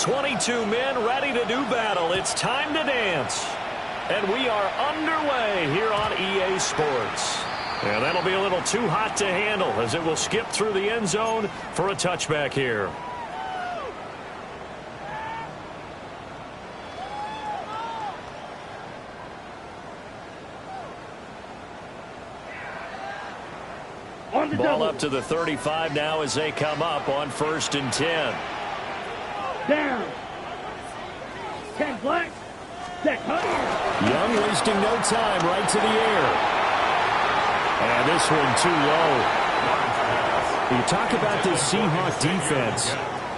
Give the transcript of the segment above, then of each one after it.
22 men ready to do battle. It's time to dance. And we are underway here on EA Sports. And that'll be a little too hot to handle as it will skip through the end zone for a touchback here. Ball up to the 35 now as they come up on 1st and 10. Down. 10 black. Young wasting no time, right to the air. And this one too low. You talk about this Seahawk defense.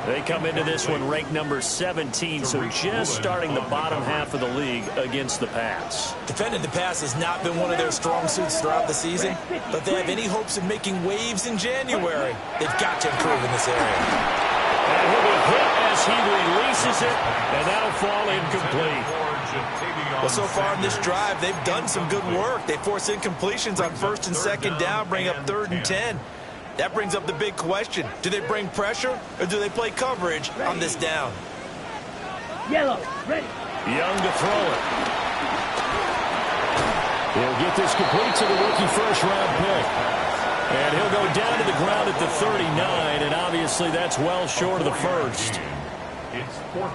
They come into this one ranked number 17, so just starting the bottom half of the league against the pass. Defending the pass has not been one of their strong suits throughout the season, but if they have any hopes of making waves in January, they've got to improve in this area. And he'll be hit as he releases it, and that'll fall incomplete. Well, so far in this drive, they've done some good work. They force incompletions on 1st and 2nd down, bring up 3rd and 10. That brings up the big question. Do they bring pressure, or do they play coverage on this down? Yellow, ready. Young to throw it. He'll get this complete to the rookie first-round pick. And he'll go down to the ground at the 39, and obviously that's well short of the first.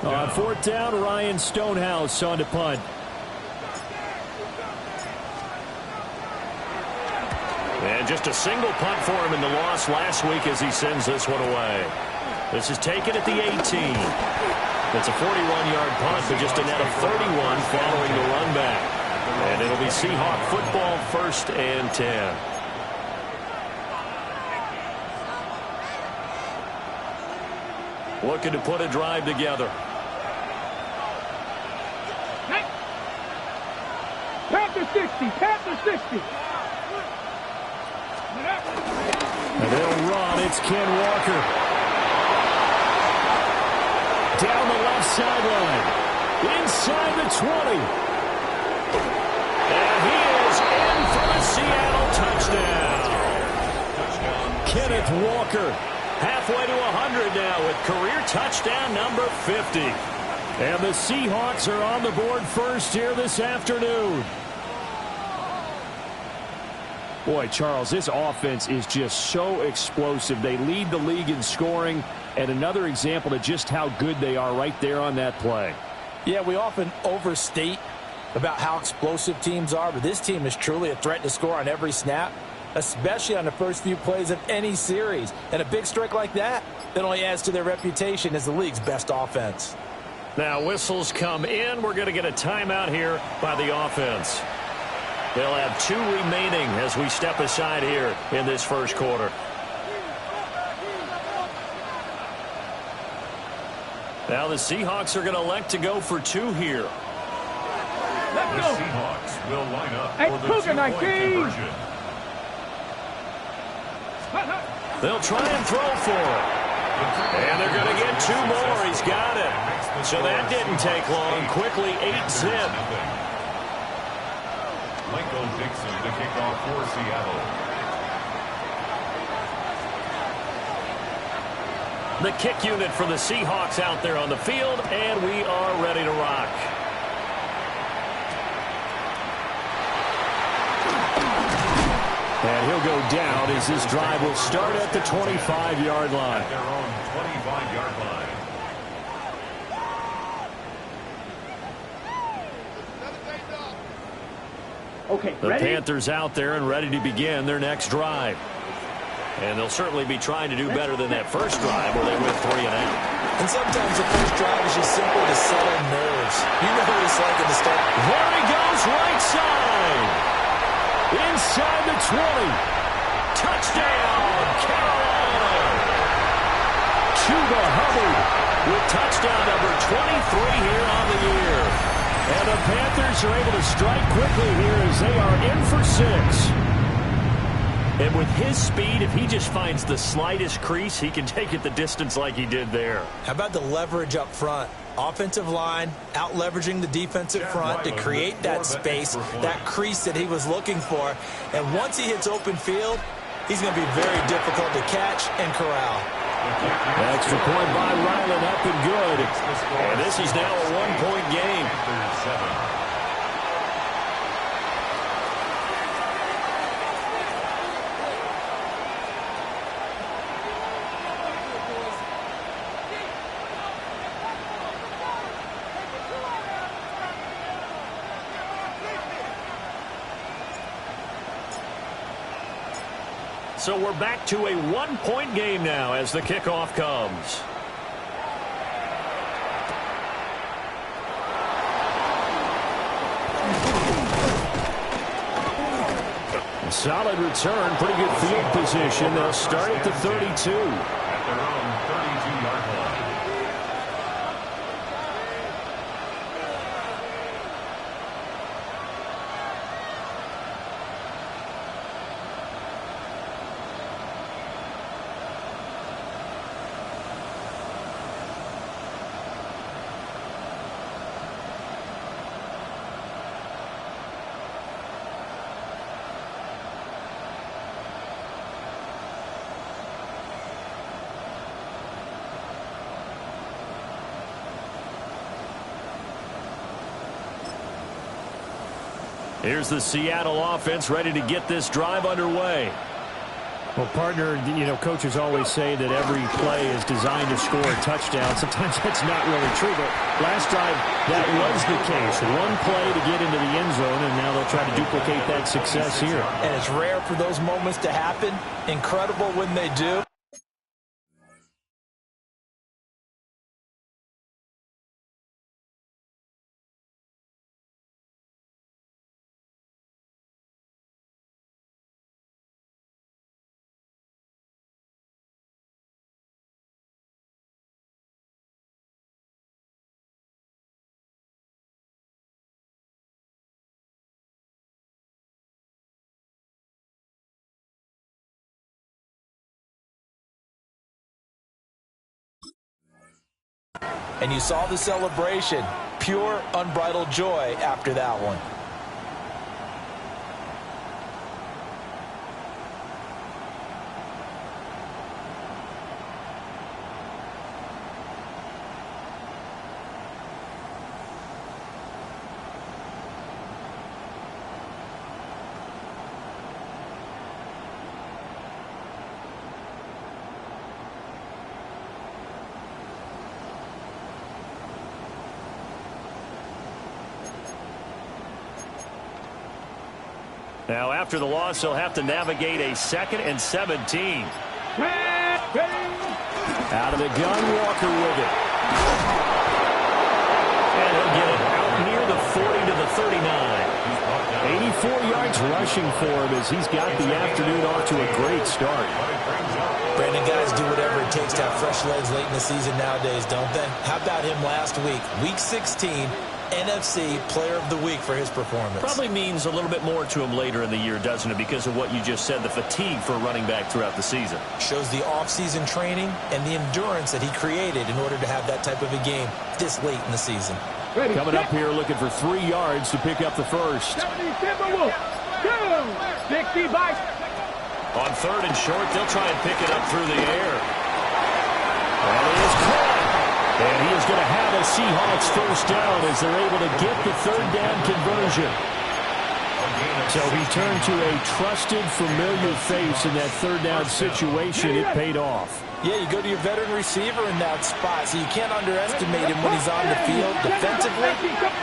On 4th down, Ryan Stonehouse on to punt. And just a single punt for him in the loss last week as he sends this one away. This is taken at the 18. It's a 41-yard punt, but just a net of 31 following the run back. And it'll be Seahawk football 1st and 10. Looking to put a drive together. Panther 60, Panther 60. And they'll run. It's Ken Walker. Down the left sideline. Inside the 20. And he is in for the Seattle touchdown. Kenneth Walker. Halfway to 100 now with career touchdown number 50. And the Seahawks are on the board first here this afternoon. Boy, Charles, this offense is just so explosive. They lead the league in scoring, and another example of just how good they are right there on that play. Yeah, we often overstate about how explosive teams are, but this team is truly a threat to score on every snap, especially on the first few plays of any series. And a big strike like that only adds to their reputation as the league's best offense. Now whistles come in. We're going to get a timeout here by the offense. They'll have 2 remaining as we step aside here in this first quarter. Now the Seahawks are going to elect to go for 2 here. Let's the go. Seahawks will line up Hey, for the Cougar 19. conversion. They'll try and throw for it. And they're going to get 2 more. He's got it. So that didn't take long. Quickly 8-zip. Michael Dixon to kick off for Seattle. The kick unit for the Seahawks out there on the field, and we are ready to rock. And he'll go down as this drive will start at the 25-yard line. At their own 25-yard line. Okay, The ready? Panthers out there and ready to begin their next drive. And they'll certainly be trying to do better than that first drive where they went 3 and out. And sometimes the first drive is just simply to settle nerves. You know what it's like in the start. There he goes, right side. Inside the 20. Touchdown, Carolina. Chuba Hubbard with touchdown number 23 here on the year. And the Panthers are able to strike quickly here as they are in for 6. And with his speed, if he just finds the slightest crease, he can take it the distance like he did there. How about the leverage up front? Offensive line out leveraging the defensive front to create that space, that crease that he was looking for. And once he hits open field, he's going to be very difficult to catch and corral. Extra point by Ryland, up and good. And this is now a one-point game. So we're back to a one-point game now as the kickoff comes. A solid return, pretty good field position. They'll start at the 32. At their own 32-yard line. Here's the Seattle offense ready to get this drive underway. Well, partner, coaches always say that every play is designed to score a touchdown. Sometimes that's not really true, but last drive that was the case. One play to get into the end zone, and now they'll try to duplicate that success here. And it's rare for those moments to happen. Incredible when they do. And you saw the celebration. Pure, unbridled joy after that one. Now, after the loss, they'll have to navigate a 2nd and 17. Out of the gun, Walker with it. And he'll get it out near the 40 to the 39. 84 yards rushing for him as he's got the afternoon off to a great start. Brandon, guys do whatever it takes to have fresh legs late in the season nowadays, don't they? How about him last week? Week 16. NFC Player of the Week for his performance. Probably means a little bit more to him later in the year, doesn't it, because of what you just said, the fatigue for a running back throughout the season. Shows the off-season training and the endurance that he created in order to have that type of a game this late in the season. Ready, coming up here looking for 3 yards to pick up the first. 70 Timberwolves. 60 by. On 3rd and short, they'll try and pick it up through the air. And it is caught. And he is going to have a Seahawks first down as they're able to get the 3rd down conversion. So he turned to a trusted, familiar face in that 3rd down situation. It paid off. Yeah, you go to your veteran receiver in that spot, so you can't underestimate him when he's on the field. Defensively,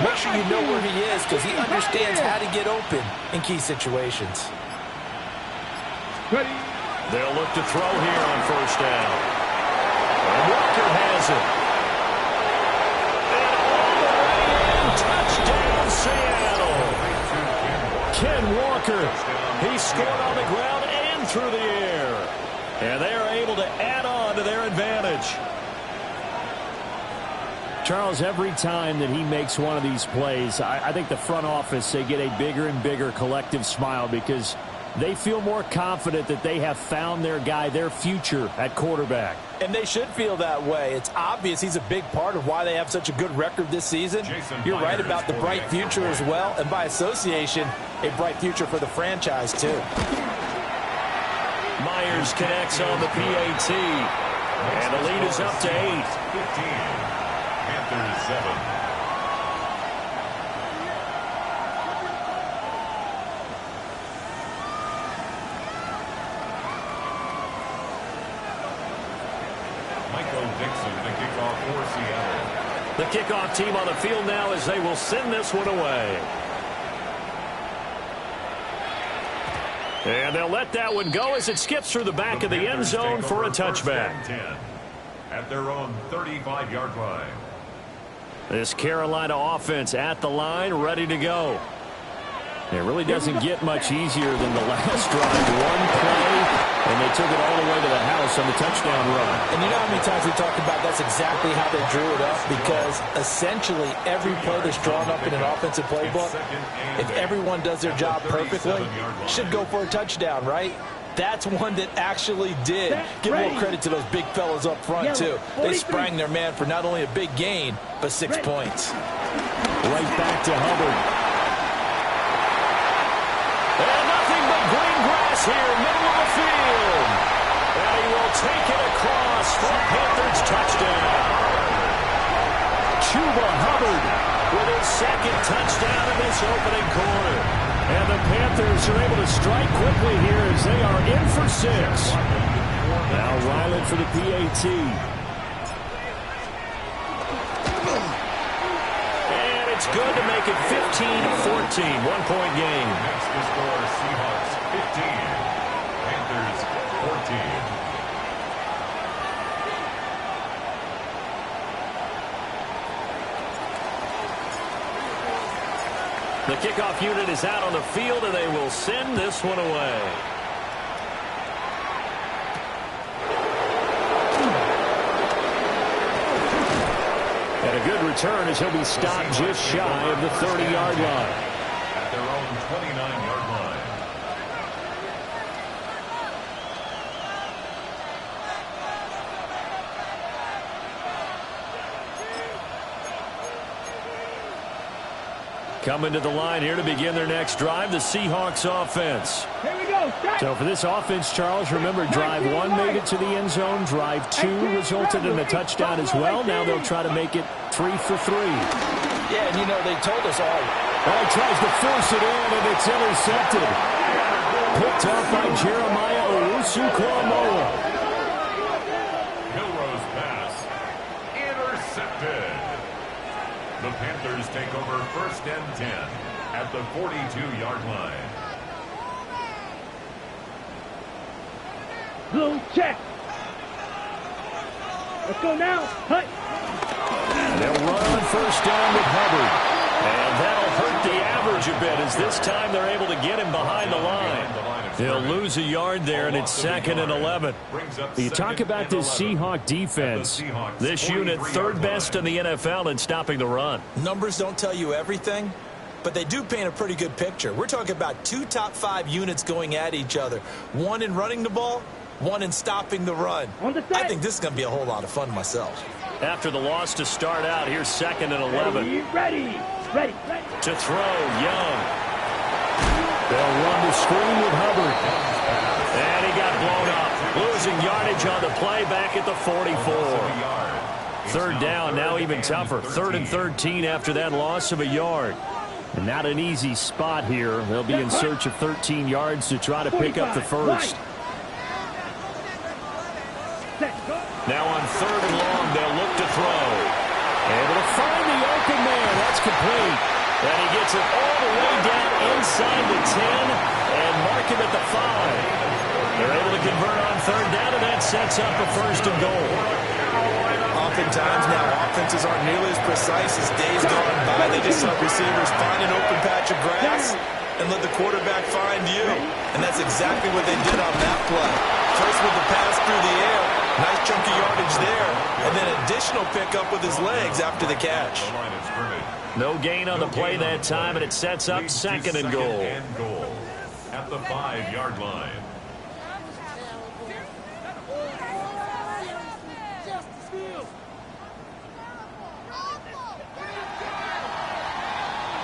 make sure you know where he is because he understands how to get open in key situations. They'll look to throw here on 1st down. And Walker has it. Touchdown, Seattle. Ken Walker, he scored on the ground and through the air. And they are able to add on to their advantage. Charles, every time that he makes one of these plays, I think the front office, they get a bigger and bigger collective smile because they feel more confident that they have found their guy, their future at quarterback. And they should feel that way. It's obvious he's a big part of why they have such a good record this season. You're right about the bright future as well, and by association, a bright future for the franchise too. Myers connects on the PAT. And the lead is up to 8. 15. Panthers 7. The kickoff team on the field now as they will send this one away. And they'll let that one go as it skips through the back of the end zone for a touchback. At their own 35-yard line. This Carolina offense at the line, ready to go. It really doesn't get much easier than the last drive. One play, and they took it all the way to the house on the touchdown run. And you know how many times we talked about that's exactly how they drew it up? Because essentially every play that's drawn up in an offensive playbook, if everyone does their job perfectly, should go for a touchdown, right? That's one that actually did. Give a little credit to those big fellas up front, too. They sprang their man for not only a big gain, but 6 points. Right back to Hubbard. And nothing but green grass here, middle of the field. And he will take it across for a Panthers touchdown. Chuba Hubbard with his second touchdown in this opening quarter. And the Panthers are able to strike quickly here as they are in for 6. Now Ryland for the PAT. It's good to make it 15-14, 1-point game. Next to score, Seahawks 15, Panthers 14. The kickoff unit is out on the field, and they will send this one away. And a good return as he'll be stopped just shy of the 30-yard line. At their own 29-yard line. Coming to the line here to begin their next drive, the Seahawks offense. Here we go. So for this offense, Charles, remember drive 1 made it to the end zone. Drive 2 resulted in a touchdown as well. Now they'll try to make it 3 for 3. Yeah, and you know, they told us all. Oh, he tries to force it in, and it's intercepted. Picked off by Jeremiah Owusu-Koramoah. Milrose pass. Intercepted. The Panthers take over 1st and 10 at the 42-yard line. Blue check. Let's go now. Hut. They'll run on 1st down with Hubbard. And that'll hurt the average a bit as this time they're able to get him behind the line. They'll lose a yard there, and it's 2nd and 11. You talk about this Seahawk defense. This unit 3rd best in the NFL in stopping the run. Numbers don't tell you everything, but they do paint a pretty good picture. We're talking about 2 top 5 units going at each other. One in running the ball, one in stopping the run. I think this is going to be a whole lot of fun myself. After the loss to start out, here's 2nd and 11. Ready. To throw, Young. They'll run the screen with Hubbard. And he got blown up. Losing yardage on the play back at the 44. 3rd down, now even tougher. 3rd and 13 after that loss of a yard. And not an easy spot here. They'll be in search of 13 yards to try to pick up the first. Now on 3rd and long, they'll look to throw. Able to find the open man. That's complete. And he gets it all the way down inside the 10 and mark him at the 5. They're able to convert on 3rd down, and that sets up a 1st and goal. Oftentimes now, offenses aren't nearly as precise as days gone by. They just let receivers find an open patch of grass and let the quarterback find you. And that's exactly what they did on that play. First with the pass through the air, nice chunky yardage there, and then additional pickup with his legs after the catch. No gain on the play that time, and it sets up 2nd and goal. At the 5-yard line.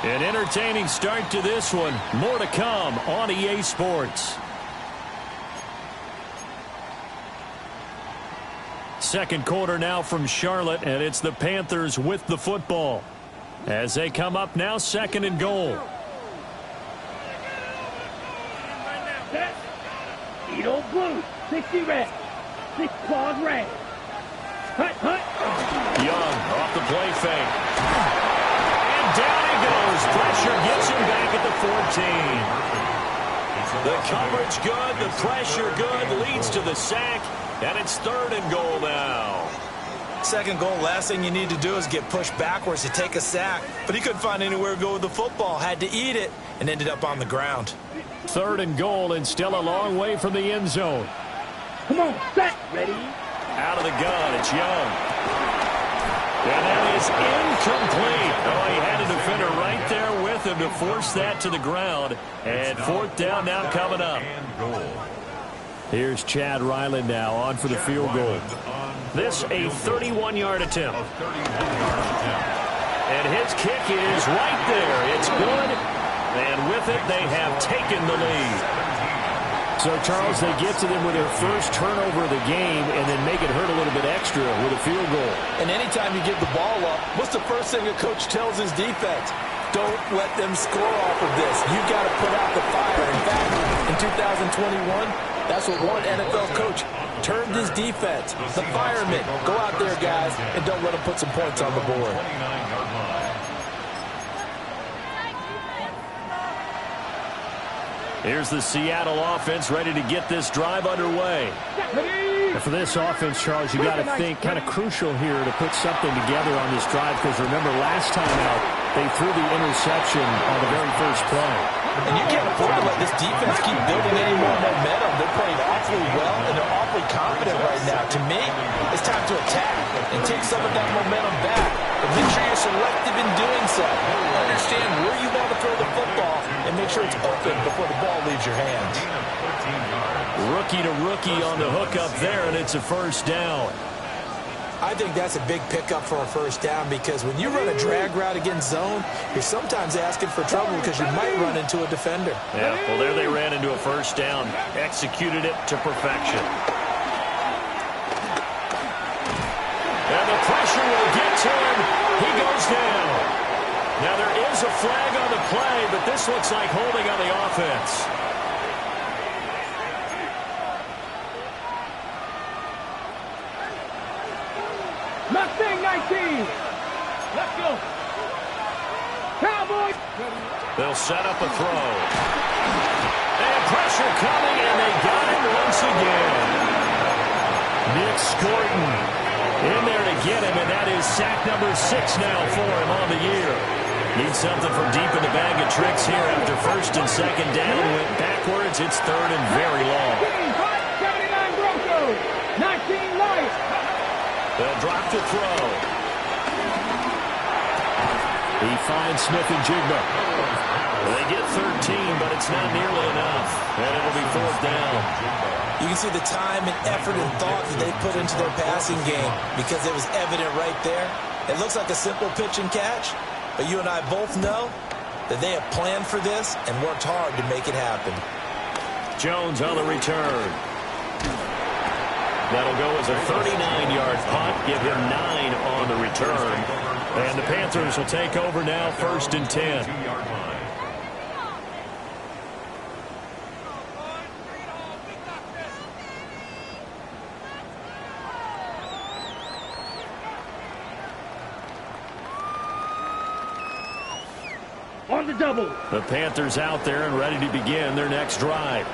An entertaining start to this one. More to come on EA Sports. Second quarter now from Charlotte, and it's the Panthers with the football. As they come up now, 2nd and goal. Edo blue, 60 red, 6 claws red. Hut, hut. Young off the play fake. And down he goes. Pressure gets him back at the 14. The coverage good, the pressure good, leads to the sack, and it's 3rd and goal now. Second goal, last thing you need to do is get pushed backwards to take a sack. But he couldn't find anywhere to go with the football. Had to eat it and ended up on the ground. 3rd and goal, and still a long way from the end zone. Come on, set, ready. Out of the gun, it's Young. And that is incomplete. Oh, he had a defender right there with him to force that to the ground. And 4th down now coming up. Here's Chad Ryland now on for the field goal. This a 31-yard attempt. And his kick is right there. It's good. And with it, they have taken the lead. So, Charles, they get to them with their first turnover of the game and then make it hurt a little bit extra with a field goal. And anytime you give the ball up, what's the first thing a coach tells his defense? Don't let them score off of this. You've got to put out the fire. In fact, in 2021, that's what one NFL coach termed his defense. The firemen. Go out there, guys, and don't let them put some points on the board. Here's the Seattle offense ready to get this drive underway. And for this offense, Charles, you got to think kind of crucial here to put something together on this drive, because remember last time out, they threw the interception on the very first play. And you can't afford to let this defense keep building any more momentum. They're playing awfully well, and they're awfully confident right now. To me, it's time to attack and take some of that momentum back. But make sure you're selective in doing so. Understand where you want to throw the football and make sure it's open before the ball leaves your hands. Rookie to rookie on the hook up there, and it's a 1st down. I think that's a big pickup for a 1st down, because when you run a drag route against zone, you're sometimes asking for trouble because you might run into a defender. Yeah, well, there they ran into a 1st down. Executed it to perfection. And the pressure will get to him. He goes down. Now, there is a flag on the play, but this looks like holding on the offense. Mustang 19. Let's go. Cowboys. They'll set up a throw. And pressure coming, and they got him once again. Nick Scorton in there to get him, and that is sack number 6 now for him on the year. Needs something from deep in the bag of tricks here after 1st and 2nd down. Went backwards. It's 3rd and very long. 79 Broncos. 19 Lions. They'll drop to throw. He finds Smith and Jigba. They get 13, but it's not nearly enough. And it'll be 4th down. You can see the time and effort and thought that they put into their passing game, because it was evident right there. It looks like a simple pitch and catch, but you and I both know that they have planned for this and worked hard to make it happen. Jones on the return. That'll go as a 39-yard punt, give him 9 on the return. And the Panthers will take over now, 1st and 10. On the double. The Panthers out there and ready to begin their next drive.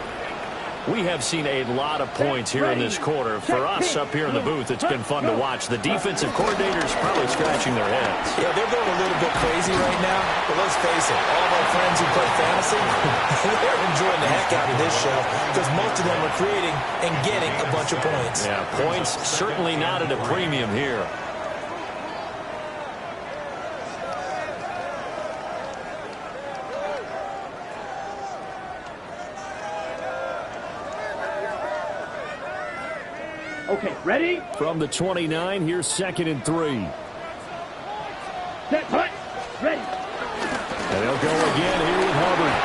We have seen a lot of points here in this quarter. For us up here in the booth, it's been fun to watch. The defensive coordinators probably scratching their heads. Yeah, they're going a little bit crazy right now. But let's face it, all of our friends who play fantasy, they're enjoying the heck out of this show, because most of them are creating and getting a bunch of points. Yeah, points certainly not at a premium here. Okay, ready? From the 29, here's 2nd and 3. Set, hut. Ready. And they'll go again here with Hubbard.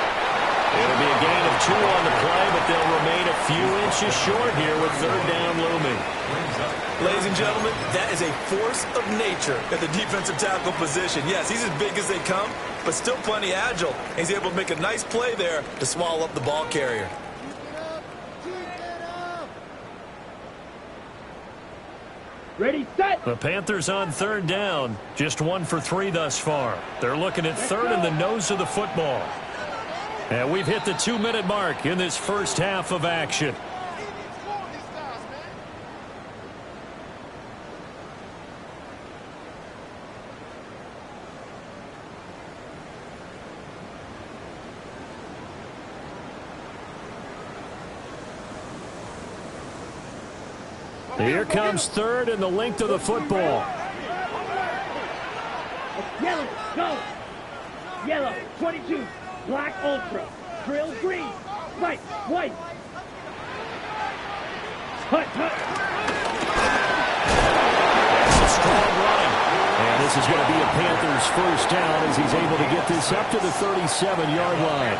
It'll be a gain of of 2 on the play, but they'll remain a few inches short here with third down looming. Ladies and gentlemen, that is a force of nature at the defensive tackle position. Yes, he's as big as they come, but still plenty agile. He's able to make a nice play there to swallow up the ball carrier. Ready, set. The Panthers on third down. Just 1 for 3 thus far. They're looking at third in the nose of the football. And we've hit the 2-minute mark in this first half of action. Here comes third in the length of the football. Yellow, go. Yellow, 22. Black, ultra. Drill, green. White, white. Hut, hut. That's a strong run. And this is going to be a Panthers first down as he's able to get this up to the 37-yard line.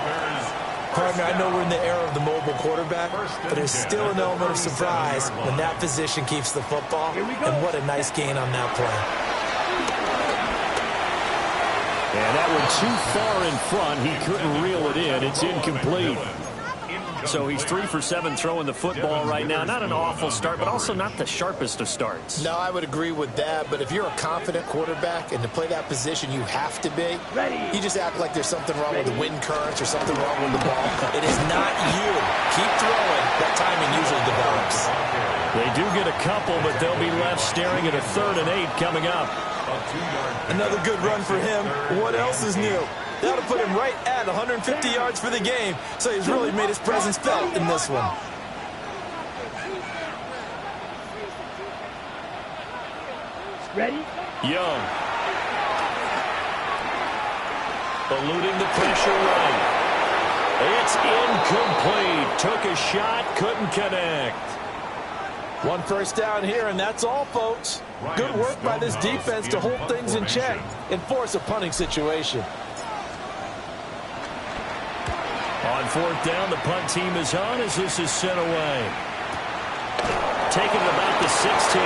Partner, I know we're in the era of the mobile quarterback, but there's still an element of surprise when that position keeps the football. And what a nice gain on that play. And that one too far in front. He couldn't reel it in. It's incomplete. So he's 3 for 7 throwing the football right now. Not an awful start, but also not the sharpest of starts. No, I would agree with that. But if you're a confident quarterback and to play that position, you have to be. You just act like there's something wrong with the wind currents or something wrong with the ball. It is not you. Keep throwing. That timing usually develops. They do get a couple, but they'll be left staring at a 3rd and 8 coming up. Another good run for him. What else is new? That'll put him right at 150 yards for the game. So he's really made his presence felt in this one. Ready? Young. Eluding the pressure right. It's incomplete. Took a shot, couldn't connect. 1 first down here, and that's all, folks. Good work by this defense to hold things in check and force a punting situation. On 4th down, the punt team is on as this is sent away. Taken at about the 16.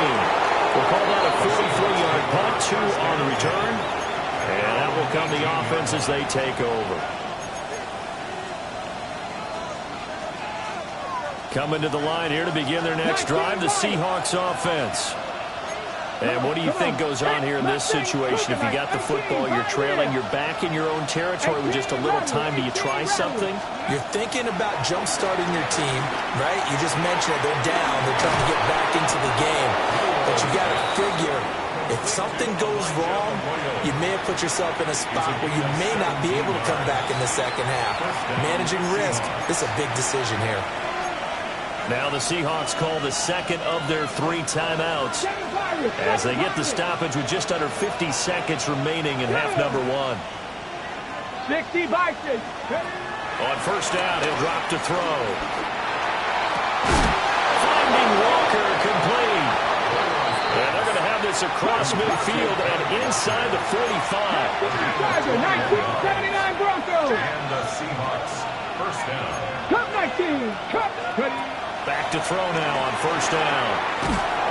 We'll call that a 43-yard punt, 2 on the return. And that will come the offense as they take over. Coming to the line here to begin their next drive, the Seahawks offense. And what do you think goes on here in this situation? If you got the football, you're trailing, you're back in your own territory with just a little time. Do you try something? You're thinking about jump-starting your team, right? You just mentioned it. They're down. They're trying to get back into the game. But you got to figure, if something goes wrong, you may have put yourself in a spot where you may not be able to come back in the second half. Managing risk, this is a big decision here. Now the Seahawks call the second of their 3 timeouts as they get the stoppage with just under 50 seconds remaining in half number 1. 60 boxes. On first down, he'll drop to throw. Finding Walker, complete. And they're going to have this across midfield and inside the 45. 1979 Broncos. And the Seahawks first down. Cup 19. Cup. Back to throw now on first down.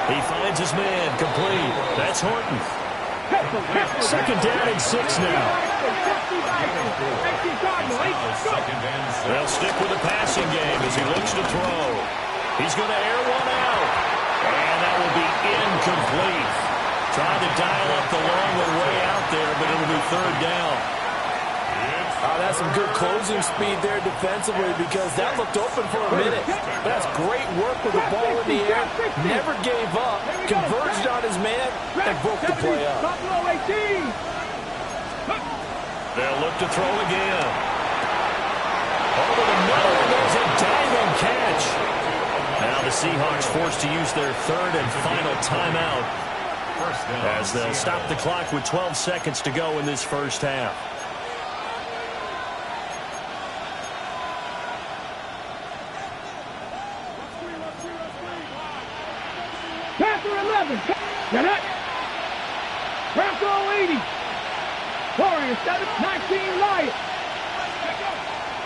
He finds his man, complete. That's Horton. Second down and 6 now. They'll stick with the passing game as he looks to throw. He's going to air one out. And that will be incomplete. Trying to dial up the long one way out there, but it'll be third down. That's some good closing speed there defensively because that looked open for a minute. That's great work with the ball in the air. Never gave up. Converged on his man and broke the play up. They'll look to throw again. Over the middle, there's a diving catch. Now the Seahawks forced to use their 3rd and final timeout as they'll stop the clock with 12 seconds to go in this first half. Get it. Bronco 80. Warriors 7, 19 Lions.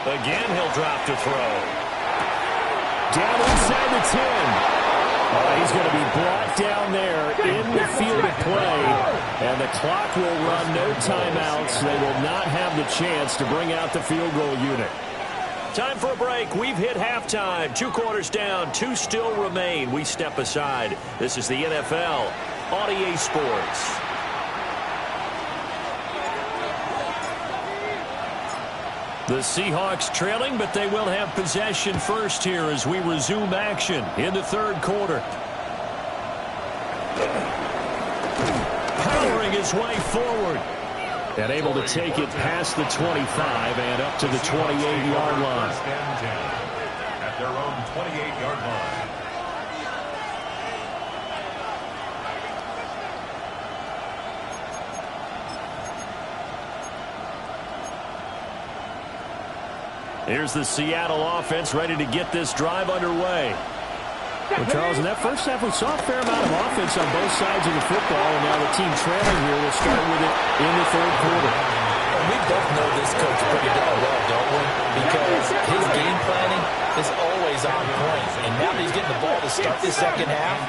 Again, he'll drop to throw. Down inside the 10. He's going to be brought down there in the field of play, and the clock will run, no timeouts. They will not have the chance to bring out the field goal unit. Time for a break. We've hit halftime. 2 quarters down, 2 still remain. We step aside. This is the NFL on EA Sports. The Seahawks trailing, but they will have possession first here as we resume action in the 3rd quarter. Powering his way forward. And able to take it past the 25 and up to the 28-yard line. At their own 28-yard line. Here's the Seattle offense ready to get this drive underway. Well, Charles, in that first half, we saw a fair amount of offense on both sides of the football, and now the team trailing here will start with it in the 3rd quarter. And we both know this coach pretty darn well, don't we? Because his game planning is always on point. And now that he's getting the ball to start the second half,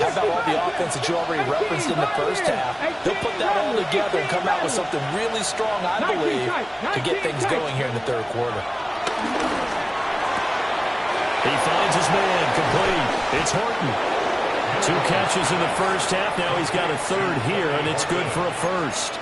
how about all the offense that you already referenced in the first half? He'll put that all together and come out with something really strong, I believe, to get things going here in the 3rd quarter. He finds his man, complete. It's Horton. 2 catches in the first half. Now he's got a 3rd here, and it's good for a first.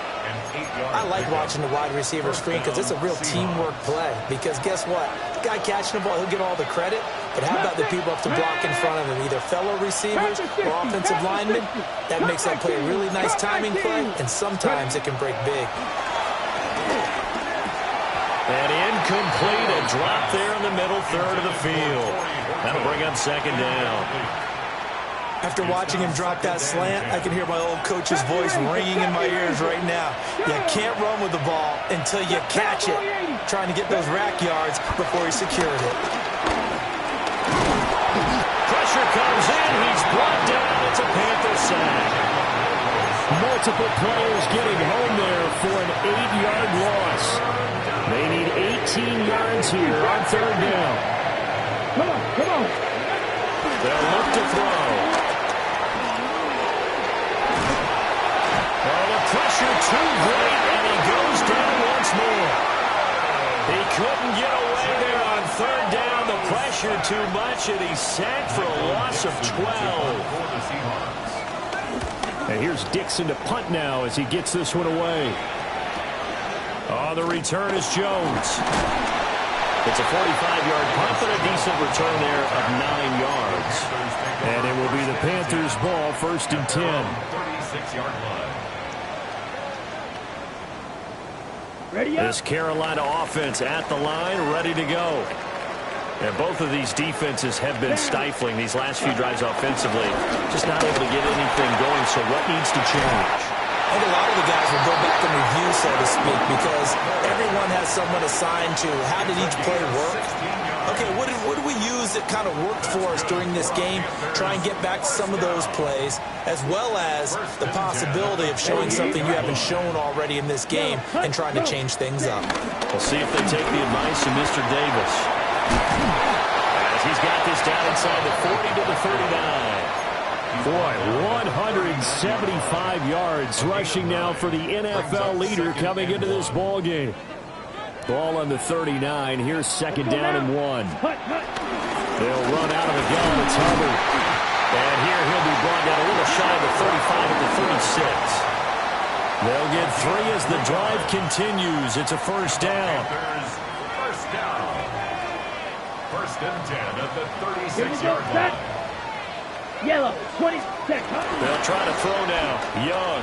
I like watching the wide receiver screen because it's a real teamwork play. Because guess what? The guy catching the ball, he'll get all the credit. But how about the people up to block in front of him, either fellow receivers or offensive linemen? That makes that play a really nice timing play, and sometimes it can break big. And incomplete, a drop there in the middle 3rd of the field. That'll bring up 2nd down. After watching him drop that slant, I can hear my old coach's voice ringing in my ears right now. You can't run with the ball until you catch it. Trying to get those rack yards before he secured it. Pressure comes in. He's brought down. It's a Panther sack. Multiple players getting home there for an 8-yard loss. They need 18 yards here on 3rd down. Come on. They'll look to throw. Oh, the pressure too great, and he goes down once more. He couldn't get away there on 3rd down. The pressure too much, and he's sacked for a loss of 12. And here's Dixon to punt now as he gets this one away. On the return is Jones. It's a 45-yard punt, but a decent return there of 9 yards. And it will be the Panthers' ball, 1st and 10. 36-yard line. Ready up. This Carolina offense at the line, ready to go. And both of these defenses have been stifling these last few drives offensively. Just not able to get anything going, so what needs to change? I think a lot of the guys will go back and review, so to speak, because everyone has someone assigned to how did each play work. Okay, what did we use that kind of worked for us during this game? Try and get back to some of those plays, as well as the possibility of showing something you haven't shown already in this game and trying to change things up. We'll see if they take the advice of Mr. Davis. As he's got this down inside the 40 to the 39. Boy, 175 yards rushing now for the NFL leader coming into this ball game. Ball on the 39. Here's 2nd down and 1. They'll run out of the gun. It's Hubbard. And here he'll be brought down a little shy of the 35 at the 36. They'll get 3 as the drive continues. It's a 1st down. First down. 1st and 10 at the 36-yard line. Yellow, 20 seconds. They'll try to throw now. Young.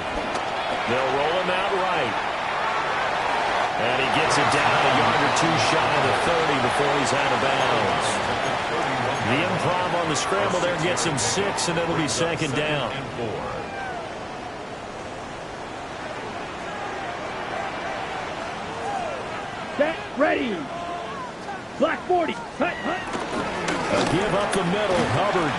They'll roll him out right. And he gets it down a yard or 2 shy of the 30 before he's out of bounds. The improv on the scramble there gets him 6, and it'll be 2nd down. Set, ready. Black 40. Cut. Give up the middle, Hubbard.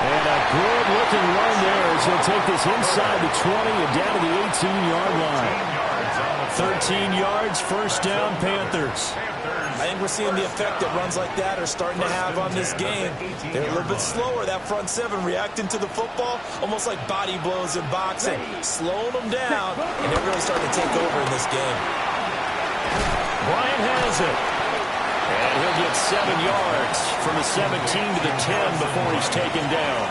And a good-looking run there as he'll take this inside the 20 and down to the 18-yard line. 13 yards, first down, Panthers. I think we're seeing the effect that runs like that are starting to have on this game. They're a little bit slower, that front seven, reacting to the football, almost like body blows in boxing, slowing them down, and they're really starting to take over in this game. Bryant has it. And he'll get 7 yards from the 17 to the 10 before he's taken down.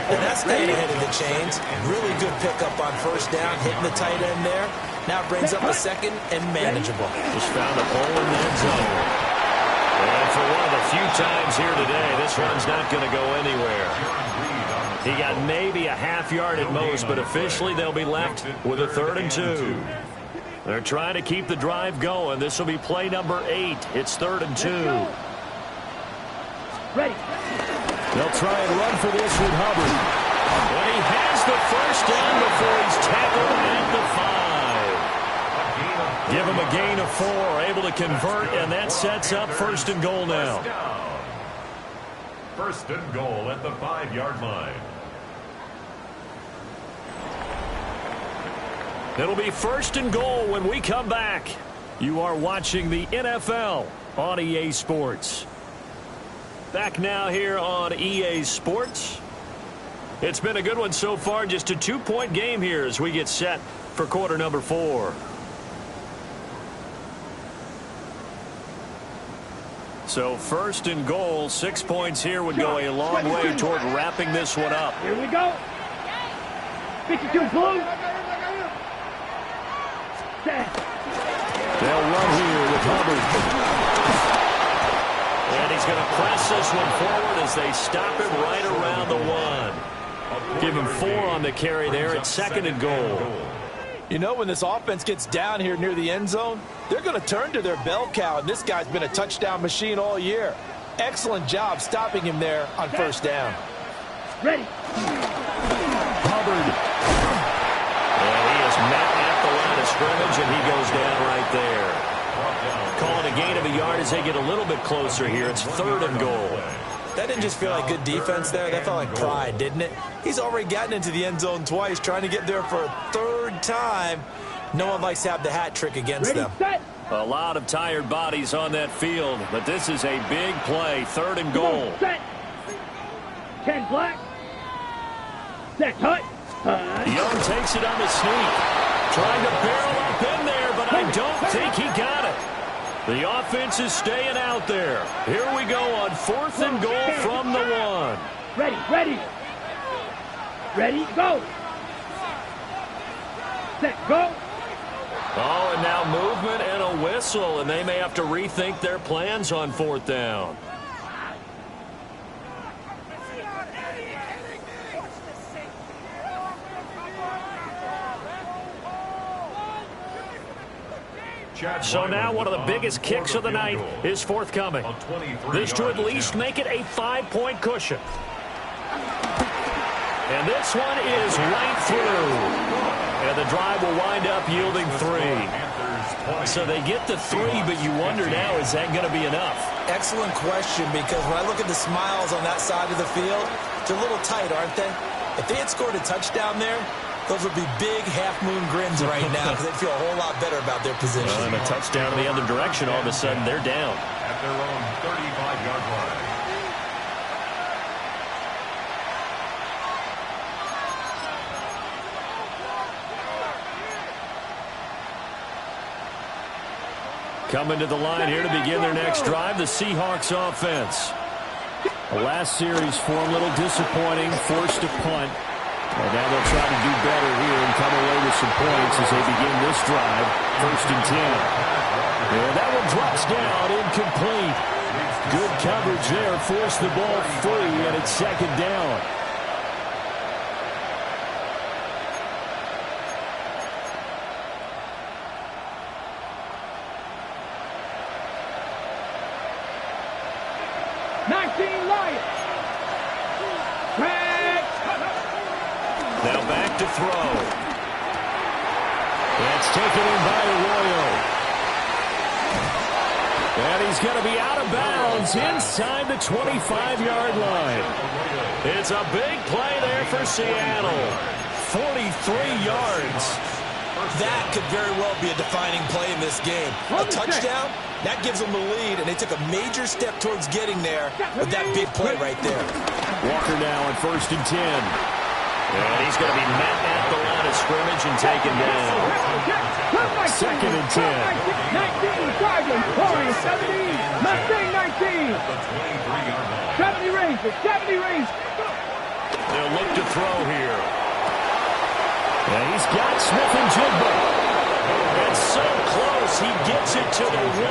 And that's staying ahead of the chains. Really good pickup on first down, hitting the tight end there. Now brings up a second and manageable. Just found a hole in that zone. And for one of the few times here today, this run's not going to go anywhere. He got maybe a half yard at most, but officially they'll be left with a 3rd and 2. They're trying to keep the drive going. This will be play number 8. It's 3rd and 2. Ready. They'll try and run for this with Hubbard. And he has the first down before he's tackled at the 5. Give him a gain of 4, able to convert, and that sets up 1st and goal now. 1st and goal at the 5-yard line. It'll be 1st and goal when we come back. You are watching the NFL on EA Sports. Back now here on EA Sports. It's been a good one so far. Just a 2-point game here as we get set for quarter number 4. So 1st and goal, 6 points here would go a long way toward wrapping this one up. Here we go. 52 blue. They'll run here with Hubbard. And he's going to press this one forward as they stop him right around the 1. Give him 4 on the carry there. It's 2nd and goal. You know, when this offense gets down here near the end zone, they're going to turn to their bell cow, and this guy's been a touchdown machine all year. Excellent job stopping him there on first down. Ready. Hubbard. And he is met at the line of scrimmage, and he goes down right there. Calling a gain of a yard as they get a little bit closer here. It's 3rd and goal. That didn't just feel like good defense there. That felt like pride, didn't it? He's already gotten into the end zone twice, trying to get there for a 3rd time. No one likes to have the hat trick against them. A lot of tired bodies on that field, but this is a big play. 3rd and goal. Set. 10 black. Set cut. Young takes it on the sneak. Trying to barrel up in there, but I don't think he got it. The offense is staying out there. Here we go on 4th and goal from the 1. Ready, ready. Ready, go. Set, go. Oh, and now movement and a whistle, and they may have to rethink their plans on 4th down. So now one of the biggest kicks of the night is forthcoming. This to at least make it a 5-point cushion. And this one is right through. And the drive will wind up yielding 3. So they get the 3, but you wonder now, is that going to be enough? Excellent question, because when I look at the smiles on that side of the field, they're a little tight, aren't they? If they had scored a touchdown there, those would be big half-moon grins right now because they'd feel a whole lot better about their position. And a touchdown in the other direction, all of a sudden they're down. At their own 35-yard line. Coming to the line here to begin their next drive, the Seahawks offense. The last series for them, a little disappointing, forced to punt. And now they'll try to do better here and come away with some points as they begin this drive. 1st and 10. And that one drops down, incomplete. Good coverage there, forced the ball free, and it's 2nd down. Now back to throw. That's taken in by Arroyo. And he's going to be out of bounds inside the 25-yard line. It's a big play there for Seattle. 43 yards. That could very well be a defining play in this game. A touchdown, that gives them the lead, and they took a major step towards getting there with that big play right there. Walker now on 1st and 10. And he's going to be met at the line of scrimmage and taken down. 2nd and 10. 19, Sergeant, 17, Mustang 19. 70 range, 70 range. They'll look to throw here. And he's got Smith-Njigba. And so close, he gets it to the 1.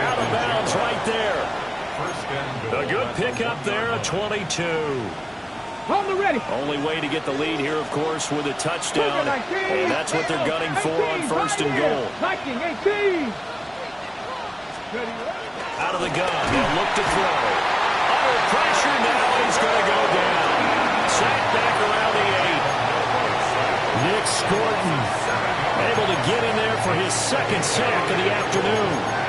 Out of bounds right there. A good pickup there, a 22. On the ready. Only way to get the lead here, of course, with a touchdown. And that's what they're gunning for on 1st and goal. 19, 18. Out of the gun, they'll look to throw. Under pressure now, he's going to go down. Sacked back around the 8. Nick Scorton able to get in there for his 2nd sack of the afternoon.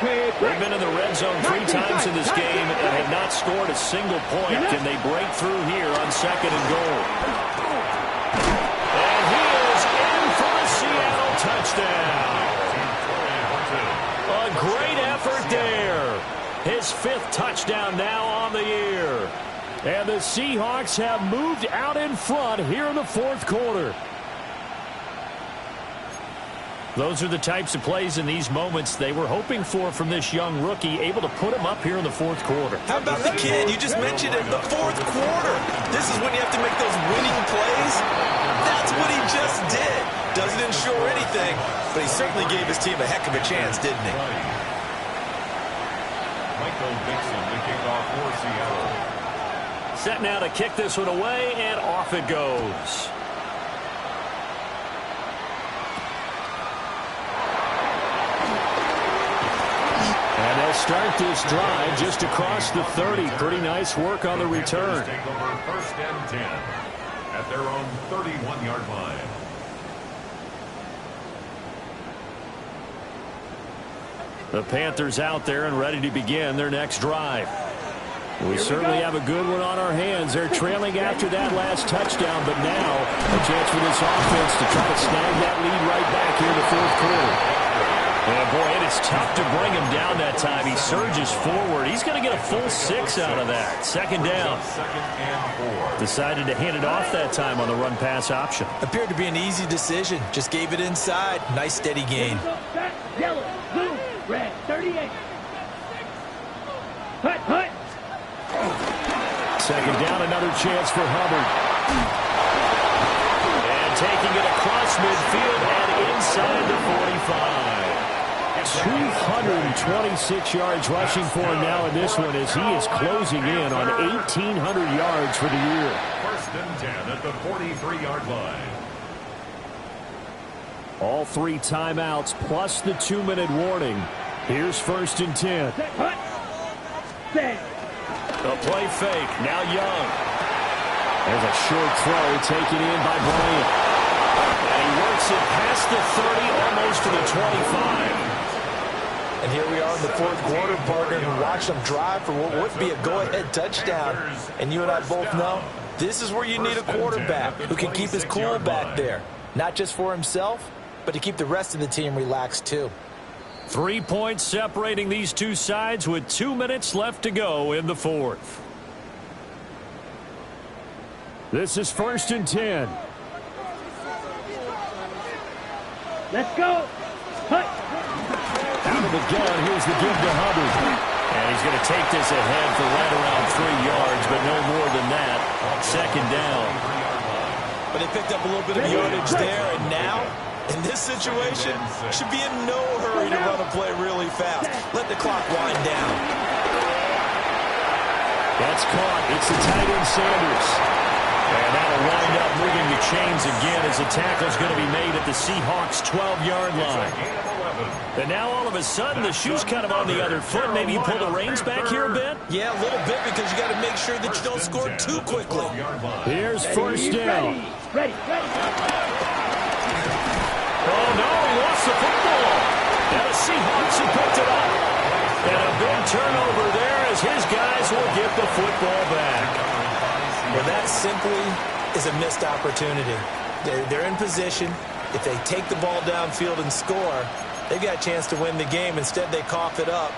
They've been in the red zone 3 times in this game and have not scored a single point. Can they break through here on 2nd and goal? And he is in for a Seattle touchdown. A great effort there. His 5th touchdown now on the year. And the Seahawks have moved out in front here in the 4th quarter. Those are the types of plays in these moments they were hoping for from this young rookie, able to put him up here in the 4th quarter. How about the kid? You just mentioned it, the 4th quarter. This is when you have to make those winning plays. That's what he just did. Doesn't ensure anything, but he certainly gave his team a heck of a chance, didn't he? Michael Dixon to kick off for Seattle. Set now to kick this one away, and off it goes. And they'll start this drive just across the 30. Pretty nice work on the return. Take over 1st and 10 at their own 31-yard line. The Panthers out there and ready to begin their next drive. We certainly have a good one on our hands. They're trailing after that last touchdown, but now a chance for this offense to try to snag that lead right back here in the 4th quarter. And boy, it is tough to bring him down that time. He surges forward. He's going to get a full 6 out of that. 2nd down. 2nd and 4. Decided to hand it off that time on the run-pass option. Appeared to be an easy decision. Just gave it inside. Nice steady gain. Yellow, blue, red, 38. Hut, hut. 2nd down, another chance for Hubbard. And taking it across midfield and inside the 45. 226 yards rushing for him now in this one as he is closing in on 1,800 yards for the year. 1st and 10 at the 43-yard line. All 3 timeouts plus the 2-minute warning. Here's 1st and 10. Hut. Set. A play fake. Now Young. There's a short throw taken in by Bryant. And he works it past the 30, almost to the 25. And here we are in the 4th quarter, partner, and watch them drive for what would be a go-ahead touchdown. And you and I both know this is where you need a quarterback who can keep his cool back there. Not just for himself, but to keep the rest of the team relaxed too. 3 points separating these two sides with 2 minutes left to go in the 4th. This is 1st and 10. Let's go. Hut. Out of the gun, here's the give to Hubbard. And he's going to take this ahead for right around 3 yards, but no more than that. 2nd down. But they picked up a little bit of yardage there, and now, in this situation, should be in no hurry to run a play really fast. Let the clock wind down. That's caught. It's the tight end Sanders. And that'll wind up moving the chains again as the tackle's going to be made at the Seahawks' 12-yard line. And now all of a sudden the shoe's kind of on the other foot. Maybe you pull the reins back here a bit? Yeah, a little bit because you got to make sure that you don't score too quickly. Here's 1st down. Ready. Oh, no, he lost the football. And the Seahawks have picked it up. And a big turnover there as his guys will get the football back. Well, that simply is a missed opportunity. They're in position. If they take the ball downfield and score, they've got a chance to win the game. Instead, they cough it up.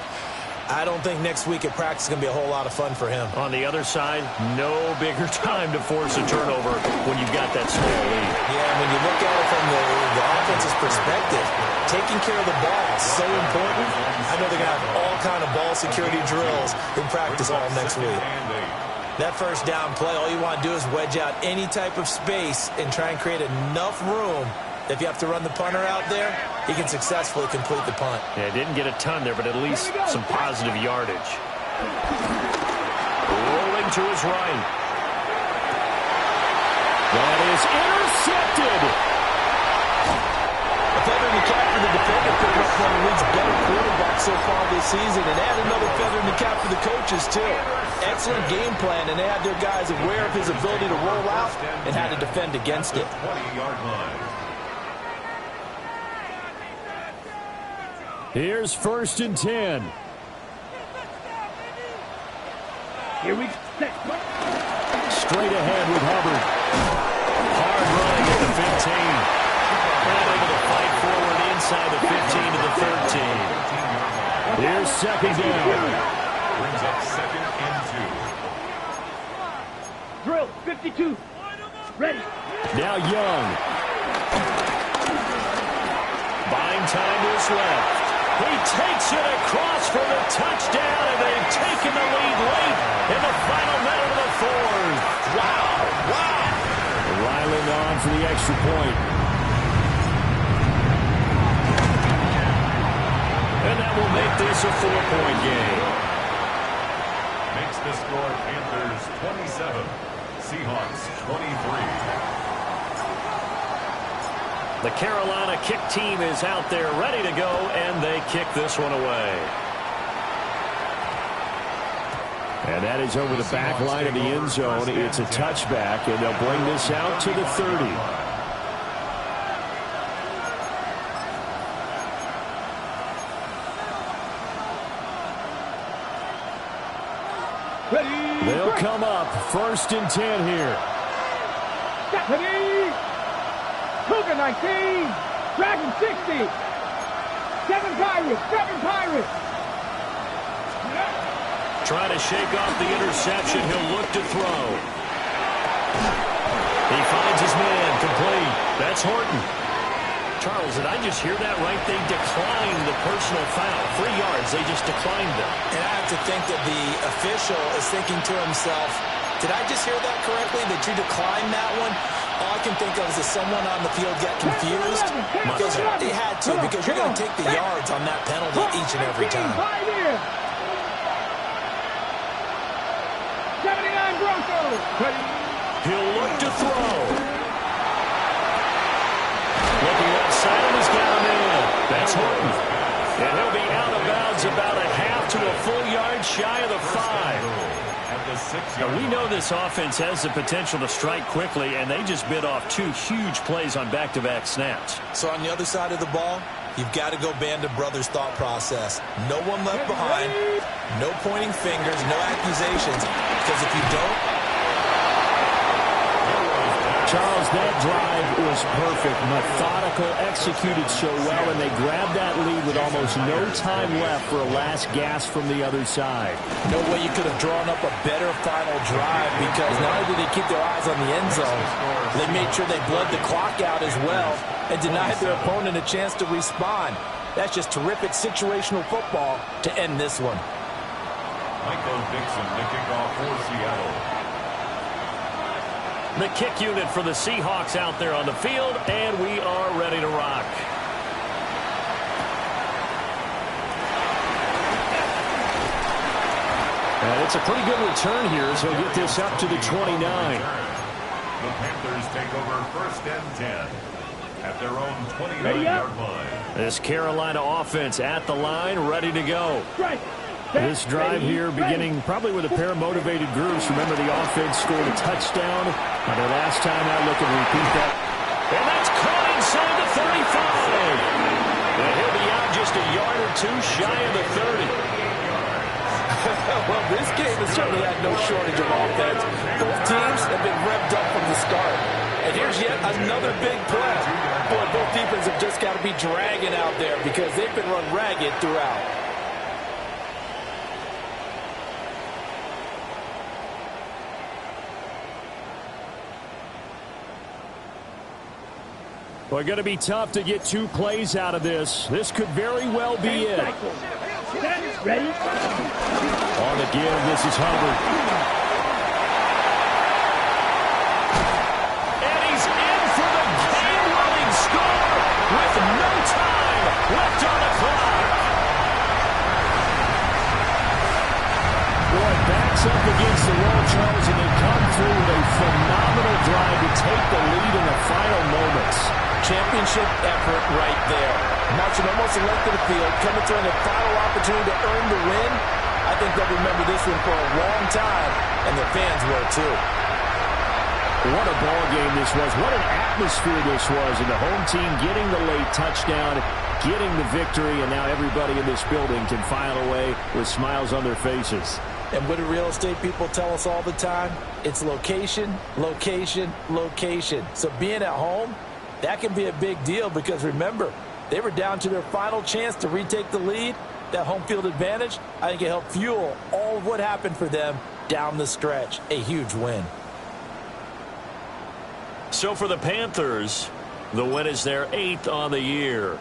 I don't think next week at practice is going to be a whole lot of fun for him. On the other side, no bigger time to force a turnover when you've got that small lead. Yeah, when you look at it from the offense's perspective, taking care of the ball is so important. I know they're going to have all kind of ball security drills in practice all next week. That first down play, all you want to do is wedge out any type of space and try and create enough room. If you have to run the punter out there, he can successfully complete the punt. Yeah, didn't get a ton there, but at least some positive yardage. Rolling to his right. That is intercepted. A feather in the cap for the defender, picking up one of the league's better quarterbacks so far this season, and add another feather in the cap for the coaches, too. Excellent game plan, and they had their guys aware of his ability to roll out and how to defend against it. 20-yard line. Here's 1st and 10. Here we go. Straight ahead with Hubbard. Hard running at the 15. And able to fight forward inside the 15 to the 13. Here's 2nd down. Brings up 2nd and 2. Drill, 52. Ready. Now Young. Buying time to his left. He takes it across for the touchdown, and they've taken the lead late in the final minute of the 4th. Wow, wow. Ryland on for the extra point. And that will make this a 4-point game. Makes the score Panthers 27, Seahawks 23. The Carolina kick team is out there ready to go, and they kick this one away. And that is over the back line of the end zone. It's a touchback, and they'll bring this out to the 30. They'll come up 1st and 10 here. Ready. Cougar 19. Dragon 60. 7 Pirates. 7 Pirates. Trying to shake off the interception. He'll look to throw. He finds his man. Complete. That's Horton. Charles, did I just hear that right? They declined the personal foul. 3 yards. They just declined them. And I have to think that the official is thinking to himself, did I just hear that correctly, that you declined that one? All I can think of is that someone on the field got confused. Because they had to, because you're going to take the yards on that penalty each and every time. 79 Broncos. He'll look to throw. Looking left side, and he's got him in. That's Horton. And he'll be out of bounds about a half to a full yard shy of the 5. Now, we know this offense has the potential to strike quickly, and they just bit off 2 huge plays on back-to-back snaps. So on the other side of the ball, you've got to go Band of Brothers thought process. No one left behind, no pointing fingers, no accusations, because if you don't... Charles, that drive was perfect, methodical, executed so well, and they grabbed that lead with almost no time left for a last gasp from the other side. No way you could have drawn up a better final drive, because not only did they keep their eyes on the end zone, they made sure they bled the clock out as well and denied their opponent a chance to respond. That's just terrific situational football to end this one. Michael Dixon to kick off for Seattle. The kick unit for the Seahawks out there on the field, and we are ready to rock. And it's a pretty good return here, so he'll get this up to the 29. The Panthers take over 1st and 10 at their own 29-yard line. This Carolina offense at the line, ready to go. This drive here beginning probably with a pair of motivated groups. Remember, the offense scored a touchdown on their last time out. Look and repeat that. And that's caught inside the 35. And he'll be out just a yard or 2 shy of the 30. Well, this game has certainly had no shortage of offense. Both teams have been revved up from the start. And here's yet another big play. Boy, both defenses have just got to be dragging out there because they've been run ragged throughout. Well, going to be tough to get 2 plays out of this. This could very well be it. Ready? On the give, this is Hubbard. And he's in for the game-winning score with no time left on the clock. Boy, backs up against the wall, Charles, and they come through with a phenomenal drive to take the lead in the final moments. Championship effort right there. Marching almost the length of the field, coming through in the final opportunity to earn the win. I think they'll remember this one for a long time, and the fans will too. What a ball game this was. What an atmosphere this was. And the home team getting the late touchdown, getting the victory, and now everybody in this building can file away with smiles on their faces. And what do real estate people tell us all the time? It's location, location, location. So being at home, that can be a big deal because, remember, they were down to their final chance to retake the lead. That home field advantage, I think it helped fuel all of what happened for them down the stretch. A huge win. So for the Panthers, the win is their 8th on the year.